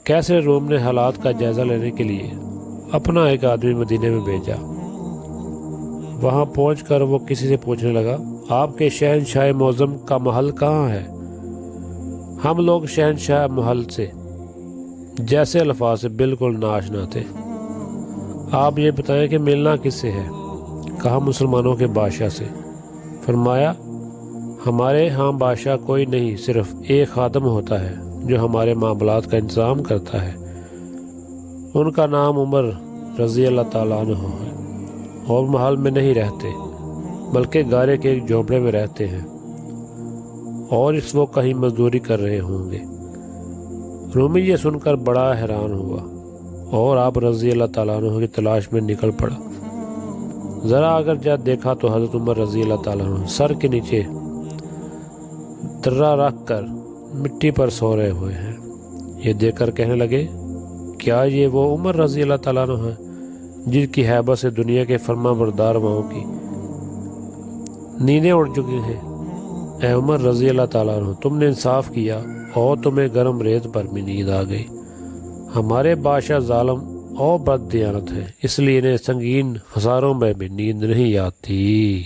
کیسر روم نے حالات کا جائزہ لینے کے لیے اپنا ایک آدمی مدینے میں بھیجا۔ وہاں پہنچ کر وہ کسی سے پوچھنے لگا، آپ کے شہنشاہ معظم کا محل کہاں ہے؟ ہم لوگ شہنشاہ محل سے جیسے الفاظ سے بالکل ناآشنا تھے۔ آپ یہ بتائیں کہ ملنا کس سے ہے؟ کہا مسلمانوں کے بادشاہ سے۔ فرمایا ہمارے ہاں بادشاہ کوئی نہیں، صرف ایک خادم ہوتا ہے جو ہمارے معاملات کا انتظام کرتا ہے۔ ان کا نام عمر رضی اللہ تعالیٰ عنہ ہے، اور محل میں نہیں رہتے بلکہ گارے کے ایک جھونپڑے میں رہتے ہیں، اور اس وہ کہیں مزدوری کر رہے ہوں گے۔ رومی یہ سن کر بڑا حیران ہوا اور آپ رضی اللہ تعالیٰ عنہ کی تلاش میں نکل پڑا۔ ذرا اگر جب دیکھا تو حضرت عمر رضی اللہ تعالیٰ عنہ سر کے نیچے درہ رکھ کر مٹی پر سو رہے ہوئے ہیں۔ یہ دیکھ کر کہنے لگے، کیا یہ وہ عمر رضی اللہ تعالیٰ عنہ ہے جن کی ہیبت سے دنیا کے فرما بردار ماؤں کی نیندیں اڑ چکی ہیں؟ اے عمر رضی اللہ تعالیٰ عنہ، تم نے انصاف کیا اور تمہیں گرم ریت پر بھی نیند آ گئی۔ ہمارے بادشاہ ظالم اور بد دیانت ہے، اس لیے انہیں سنگین ہزاروں میں بھی نیند نہیں آتی۔